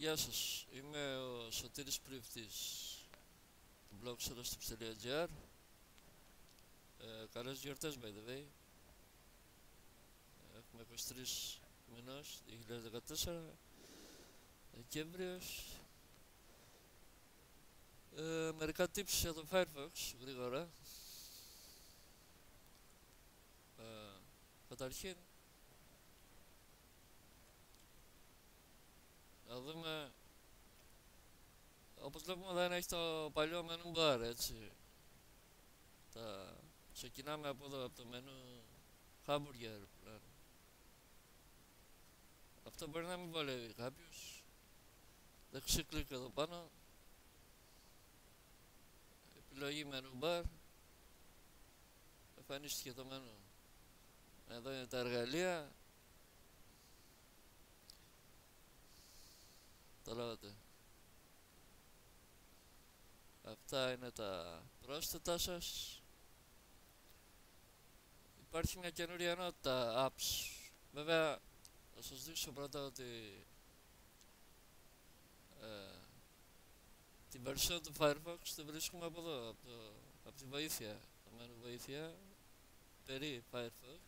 Γεια σας, είμαι ο Σωτήρης Πρίφτης του blog sodastips.gr. Καλές γιορτές by the way. Έχουμε 23 μηνός 2014, Δεκέμβριος. Μερικά tips για το Firefox γρήγορα. Καταρχήν να δούμε, όπως βλέπουμε δεν έχει το παλιό menu bar, έτσι. Ξεκινάμε από εδώ, από το menu hamburger πλέον. Αυτό μπορεί να μην βολεύει κάποιους. Δεξί κλικ εδώ πάνω, επιλογή menu bar, εμφανίστηκε το menu. Εδώ είναι τα εργαλεία. Το λάβατε. Αυτά είναι τα πρόσθετα σας. Υπάρχει μια καινούρια ενότητα apps. Βέβαια θα σας δείξω πρώτα ότι την version του Firefox την βρίσκουμε από εδώ, από τη βοήθεια, το menu βοήθεια περί Firefox.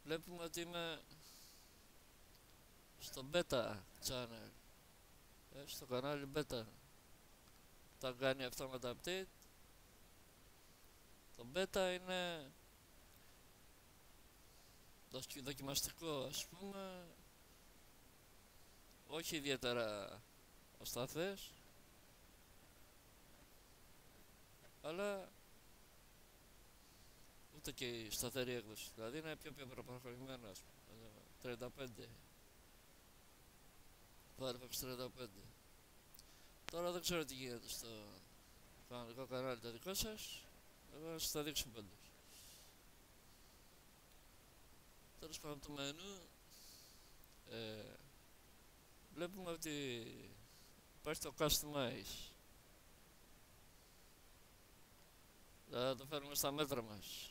Βλέπουμε ότι είμαι στο beta channel, στο κανάλι beta. Όταν κάνει αυτόματα update, το beta είναι δοκιμαστικό, ας πούμε, όχι ιδιαίτερα ασταθές, αλλά ούτε και η σταθερή έκδοση, δηλαδή είναι πιο προχωρημένο, ας πούμε, 35, Firefox 35. Τώρα δεν ξέρω τι γίνεται στο κανονικό κανάλι το δικό σας, εγώ θα σας τα δείξω πάντως. Τέλος πάντων, από το menu βλέπουμε ότι υπάρχει το customize. Θα το φέρουμε στα μέτρα μας.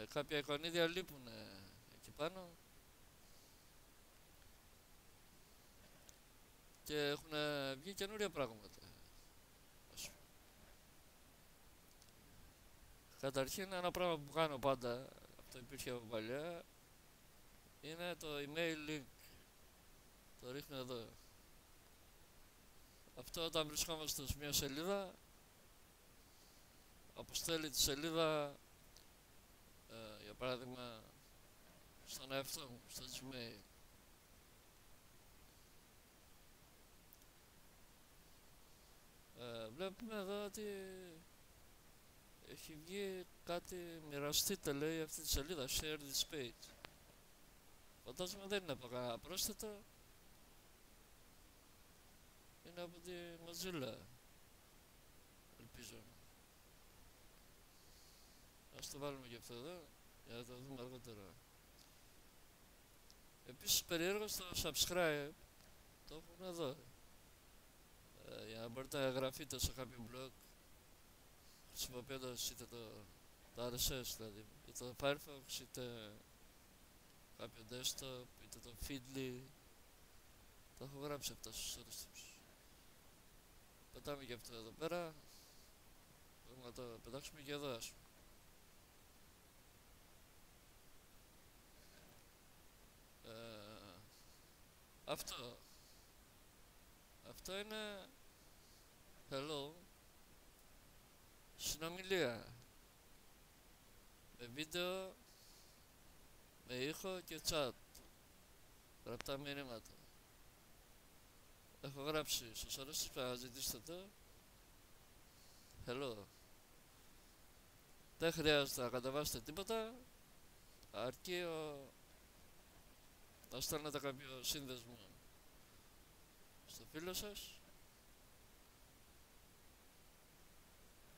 Κάποια εικονίδια λείπουν εκεί πάνω και έχουν βγει καινούρια πράγματα. Καταρχήν ένα πράγμα που κάνω πάντα, αυτό υπήρχε από παλιά, είναι το email link. Το ρίχνω εδώ. Αυτό όταν βρισκόμαστε σε μια σελίδα, αποστέλει τη σελίδα, για παράδειγμα στον εαυτό μου, στο Gmail. Βλέπουμε εδώ ότι έχει βγει κάτι, μοιραστείτε λέει αυτή τη σελίδα, share this page. Φαντάζομαι δεν είναι από κανένα πρόσθετο, είναι από τη Mozilla, ελπίζω. Ας το βάλουμε και αυτό εδώ, για να το δούμε αργότερα. Επίσης περίεργο στο subscribe, το έχουν εδώ, για να μπορείτε να εγγραφείτε σε κάποιο blog, χρησιμοποιώντας είτε το RSS, δηλαδή είτε το Firefox, είτε κάποιο desktop, είτε το Feedly. Τα έχω γράψει αυτά στους sodastips. Πετάμε και αυτό εδώ πέρα. Μπορούμε να το πετάξουμε και εδώ, ας πούμε. Αυτό είναι hello, συνομιλία με βίντεο, με ήχο και chat, γραπτά μηνύματα. Έχω γράψει στους sodastips, να ζητήσετε το hello. Δεν χρειάζεται να κατεβάσετε τίποτα, αρκεί να στέλνετε κάποιο σύνδεσμο στο φίλο σας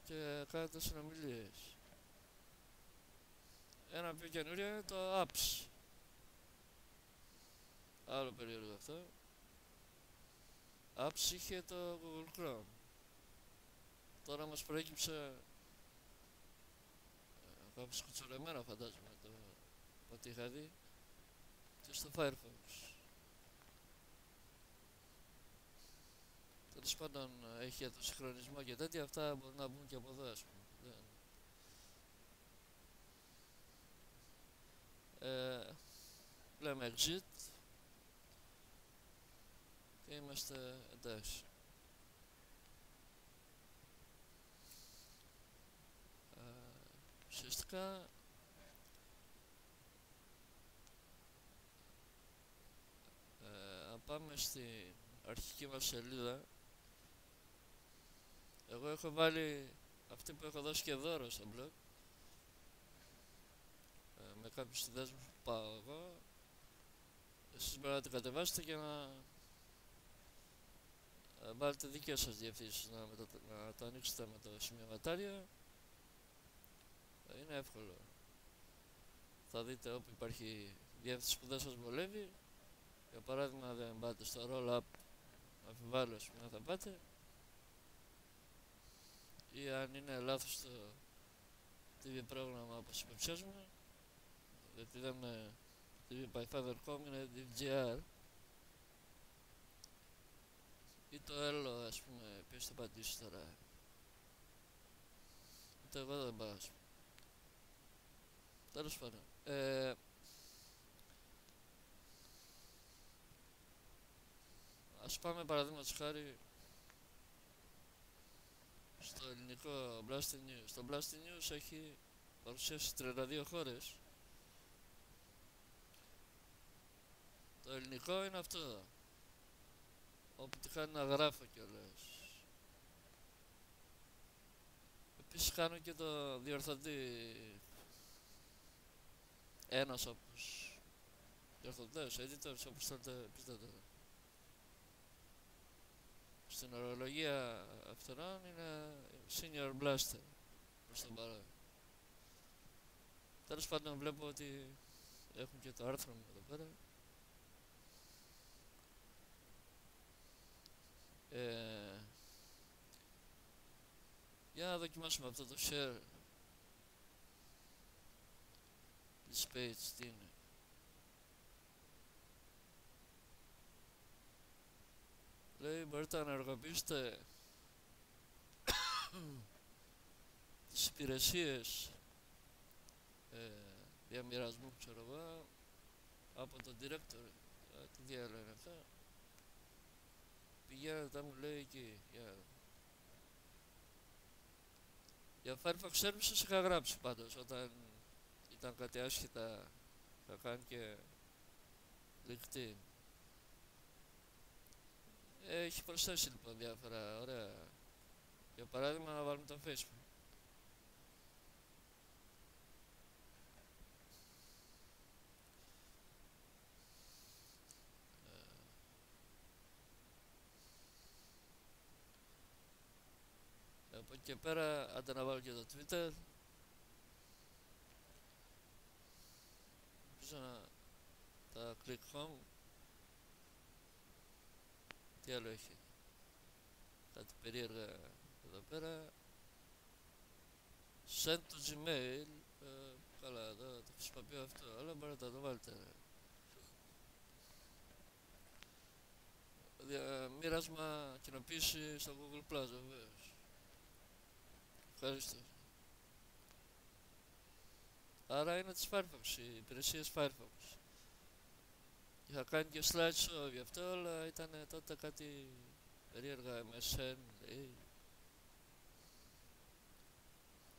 και κάνετε συνομιλίες. Ένα πιο καινούριο είναι το apps. Άλλο περίεργο αυτό. Apps είχε το Google Chrome. Τώρα μας προέκυψε κάπως κουτσορεμένα, φαντάζομαι, το από ό,τι είχα δει, και στο Firefox. Τέλος πάντων, έχει για το συγχρονισμό και τέτοια, αυτά μπορούν να μπουν και από εδώ, ας πούμε. Λέμε exit και είμαστε εντάξει. Ουσιαστικά αν πάμε στην αρχική μας σελίδα, εγώ έχω βάλει αυτή που έχω δώσει και δώρο στο blog, με κάποιους συνδέσμους που πάω εγώ. Εσείς μπορείτε να την κατεβάσετε και να βάλετε δικές σας διευθύνσεις, να το ανοίξετε με το σημειωματάριο. Είναι εύκολο. Θα δείτε όπου υπάρχει διεύθυνση που δεν σας βολεύει. Για παράδειγμα, δεν πάτε στο roll-up, αμφιβάλλω να θα πάτε, ή αν είναι λάθος το TV πρόγραμμα όπως υποψιάζουμε, γιατί δεν είναι TV by Fiverr.com, είναι DVGR, ή το άλλο, ας πούμε, ποιος θα πατήσει τώρα, ούτε εγώ δεν πάω, ας πούμε. Τέλος πάντων, ας πάμε παραδείγματος χάρη στο ελληνικό Blasting News. Το Blasting News έχει παρουσιάσει 32 χώρες. Το ελληνικό είναι αυτό εδώ, όπου τυχάνει να γράφω κιόλας. Επίσης κάνω και το διορθωτή, ένας όπως διορθωτές, editors, όπως θέλετε πείτε το. Στην ορολογία αυτών είναι Senior Blaster προς τον παρόν. Τέλος πάντων, βλέπω ότι έχουν και το άρθρο μου εδώ πέρα. Για να δοκιμάσουμε αυτό το share this page, τι είναι. Λέει, μπορείτε να ενεργοποιήσετε τις υπηρεσίες διαμοιρασμού, ξέρω εγώ, από το directory. Τι διάλογο είναι αυτά. Πηγαίνετε, μου λέει εκεί. Για Firefox Services είχα γράψει πάντως, όταν ήταν κάτι άσχετα, θα κάνει και LinkedIn. Έχει προσθέσει λοιπόν διάφορα ωραία. Για παράδειγμα, να βάλουμε το Facebook. Από εκεί και πέρα, άντε να βάλω και το Twitter. Πίσω να τα click home. Τι άλλο έχει. Κάτι περίεργα εδώ πέρα. Send to Gmail. Καλά, εδώ το χρησιμοποιώ αυτό, αλλά μπορείτε να το βάλετε. Μοίρασμα, κοινοποίηση στο Google Plus, βεβαίως. Ευχαριστώ. Άρα είναι της Firefox, οι υπηρεσίες Firefox. Είχα κάνει και slideshow γι' αυτό, αλλά ήταν τότε κάτι περίεργα MSN,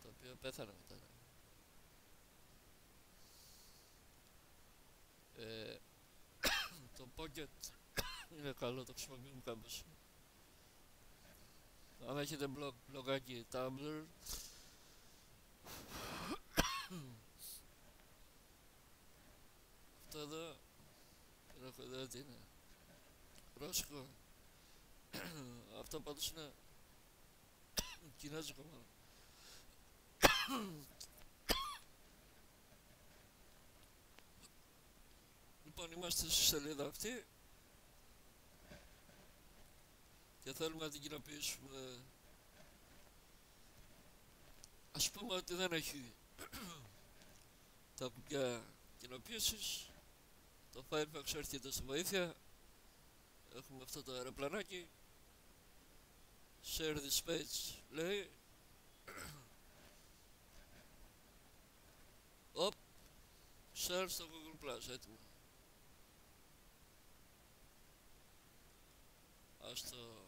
το οποίο πέθανε μετά. Το Pocket είναι καλό, το χρησιμοποιούμε κάπως. Αν έχετε blogάκι Tumblr, αυτό εδώ, έχω δει ότι είναι ρώσικο. Αυτό πάντως είναι κινέζικο μάλλον. Λοιπόν, είμαστε στη σελίδα αυτή και θέλουμε να την κοινοποιήσουμε. Ας πούμε ότι δεν έχει τα κουμπιά κοινοποίησης. Το Firefox έρχεται στη βοήθεια. Έχουμε αυτό το αεροπλανάκι. Share this page λέει. Οπ. Share στο Google Plus, έτοιμο. Ας το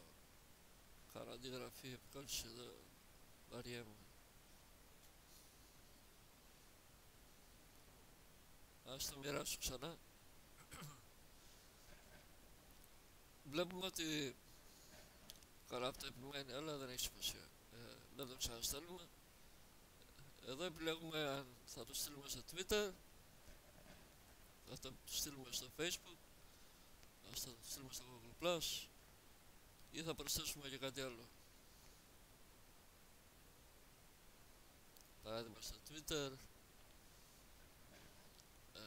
κάνω αντιγραφή επικόντηση εδώ. Βαριέμαι. Ας το μοιράσω ξανά. Βλέπουμε ότι καλά αυτό επιμένει, αλλά δεν έχει σημασία. Δεν το ξαναστέλνουμε. Εδώ επιλέγουμε αν θα το στείλουμε στο Twitter, θα το στείλουμε στο Facebook, θα το στείλουμε στο Google Plus ή θα προσθέσουμε και κάτι άλλο. Παράδειγμα στο Twitter.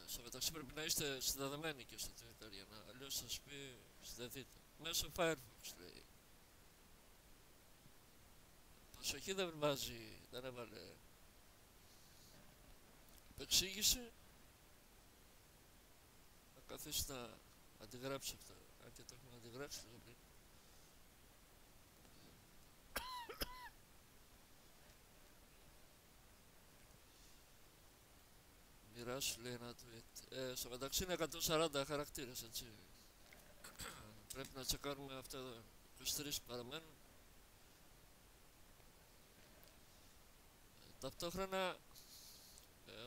Στο μεταξύ πρέπει να είστε συνδεδεμένοι και στο Twitter για να αλλιώς σας πει συνδεθείτε. Μέσω Firefox λέει. Προσοχή, δεν βάζει, δεν έβαλε επεξήγηση. Θα καθίσει να αντιγράψει αυτό, αν και το έχουμε αντιγράψει λίγο πριν. Μοιράσου λέει ένα tweet. Στο μεταξύ είναι 140 χαρακτήρες, έτσι. Πρέπει να τσεκάρουμε αυτά εδώ. 23 παραμένουν. Ταυτόχρονα,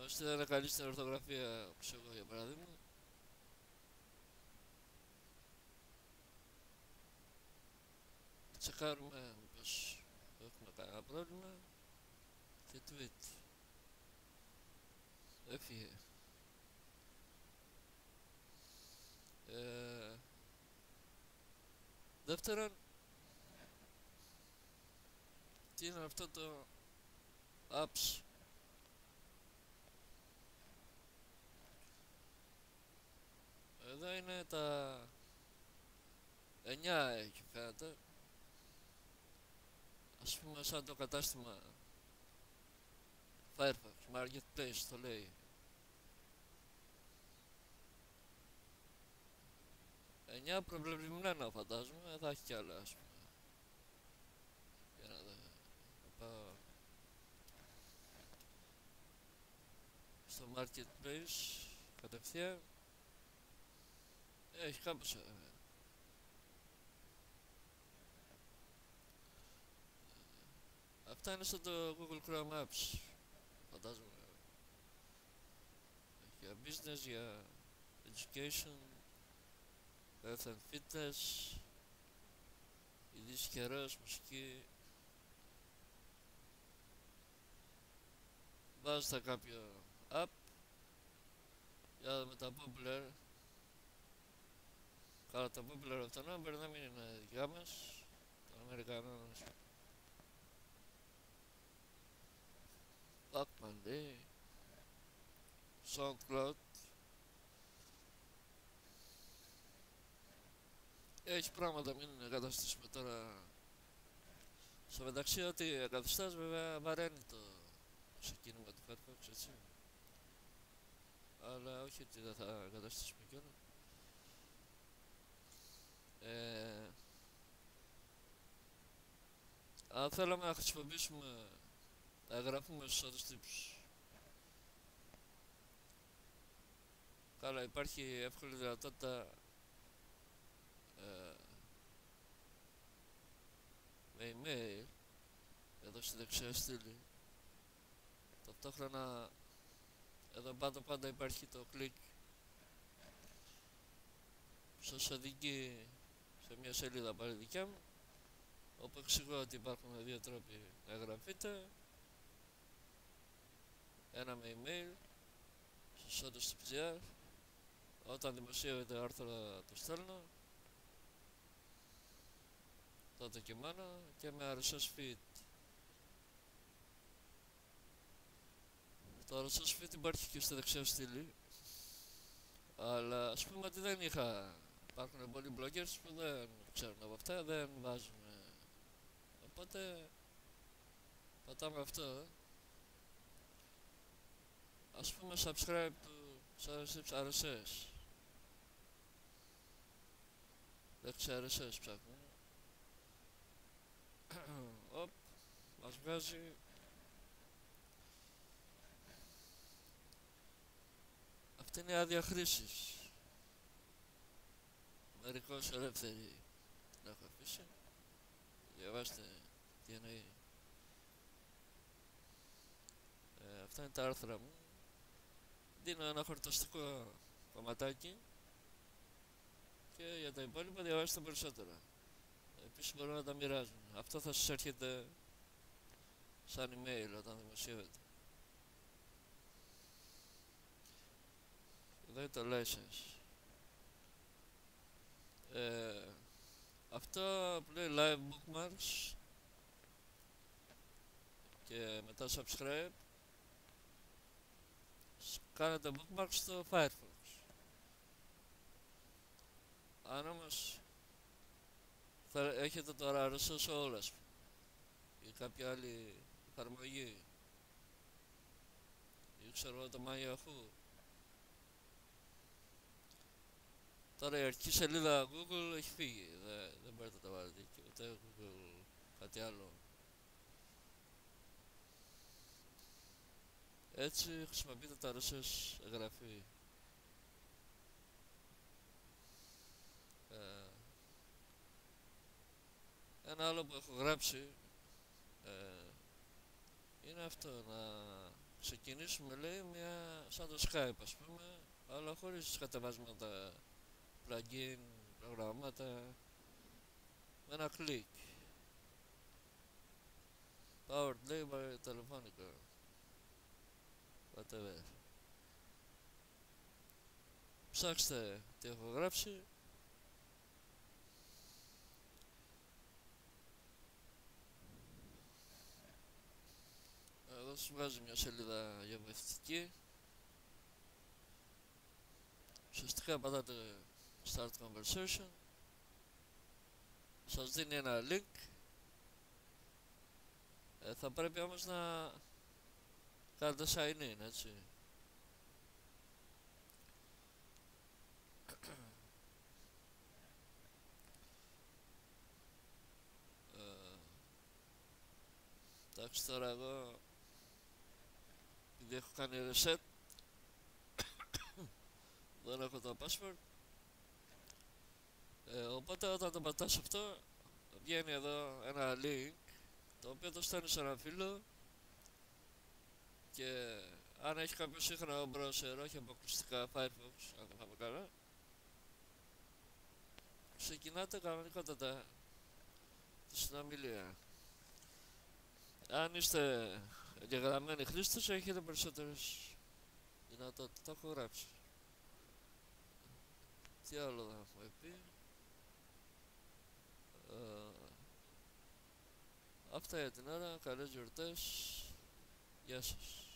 όσοι δεν είναι καλή στην ορθογραφία, όπως εγώ για παράδειγμα, τσεκάρουμε πως έχουμε κανένα πρόβλημα. Και tweet. Έφυγε. Δεύτερον, τι είναι αυτό το apps? Εδώ είναι τα 9 εκεί φαίνεται. Ας πούμε σαν το κατάστημα Firefox Marketplace το λέει. 9 προβλημένα φαντάζομαι, θα έχει κι άλλα ας πούμε. Για να δω. Θα πάω στο Marketplace κατευθείαν. Έχει κάπως αυτά είναι στο το Google Chrome Apps. Φαντάζομαι. Για business, για education, health and fitness, ειδήσεις καιρός, μουσική. Βάζετε κάποιο app. Για να δούμε τα popular. Καλά, τα popular αυτά μπορεί να μην είναι δικά μας, των Αμερικανών. Pacman λέει, SoundCloud. Έχει πράγματα, μην εγκαταστήσουμε τώρα. Στο μεταξύ ότι εγκαταστάς βέβαια βαραίνει το ξεκίνημα του Firefox, έτσι. Αλλά όχι ότι δεν θα εγκαταστήσουμε κιόλας. Αν θέλαμε να χρησιμοποιήσουμε, να γράφουμε στους άλλους τύπους. Καλά, υπάρχει εύκολη δυνατότητα με email εδώ στη δεξιά στήλη. Ταυτόχρονα εδώ πάντα υπάρχει το κλικ που σας οδηγεί σε μια σελίδα πάλι δικιά μου, όπου εξηγώ ότι υπάρχουν δύο τρόποι να εγγραφείτε. Ένα με email στους όντως του PGR, όταν δημοσιεύεται άρθρο το στέλνω τότε και μόνο, και με RSS feed. Το RSS feed υπάρχει και στη δεξιά στήλη, αλλά ας πούμε ότι δεν είχα. Υπάρχουν πολλοί bloggers που δεν ξέρουν από αυτά, δεν βάζουν. Οπότε πατάμε αυτό. Ας πούμε subscribe to Σας τύψει RSS. Λέξη RSS ψάχνω. Οπ, μας βγάζει αυτή είναι η άδεια χρήσης. Μερικώς ελεύθερη την έχω αφήσει. Διαβάστε τι εννοεί. Αυτά είναι τα άρθρα μου. Δίνω ένα χορταστικό κομματάκι και για τα υπόλοιπα διαβάστε περισσότερα. Επίσης μπορώ να τα μοιράζω. Αυτό θα σας έρχεται σαν email όταν δημοσιεύεται. Εδώ είναι το license. Αυτό που λέει live bookmarks και μετά subscribe, κάνετε bookmarks στο Firefox. Αν όμως θα έχετε τώρα RSS όλες ή κάποια άλλη εφαρμογή ή ξέρω το MyYahoo, τώρα η αρχική σελίδα Google έχει φύγει, δεν μπορείτε να τα βάλετε εκεί, ούτε Google κάτι άλλο. Έτσι χρησιμοποιείτε τα RSS εγγραφή. Ένα άλλο που έχω γράψει είναι αυτό, να ξεκινήσουμε λέει μια σαν το Skype ας πούμε, αλλά χωρίς κατεβάσματα, plugin, προγραμμάτα, με ένα κλικ. Powered λέει by Telefonica, whatever. Ψάξτε τι έχω γράψει. Εδώ σου βγάζει μια σελίδα για βοηθητική. Ουσιαστικά πατάτε Start Conversation. Σας δίνει ένα link. Θα πρέπει όμως να κάνετε sign in, έτσι. Εντάξει, τώρα εγώ επειδή έχω κάνει reset δεν έχω το password, οπότε όταν το πατάς αυτό βγαίνει εδώ ένα link το οποίο το στέλνει σε έναν φίλο και αν έχει κάποιο σύγχρονο browser, όχι αποκλειστικά Firefox, αν δεν πάμε καλά, ξεκινάτε κανονικότατα τη συνομιλία. Αν είστε εγγεγραμμένοι χρήστες έχετε περισσότερες δυνατότητες, το έχω γράψει. Τι άλλο θα έχουμε πει. Αυτά για την ώρα, καλές γιορτές, γεια σας.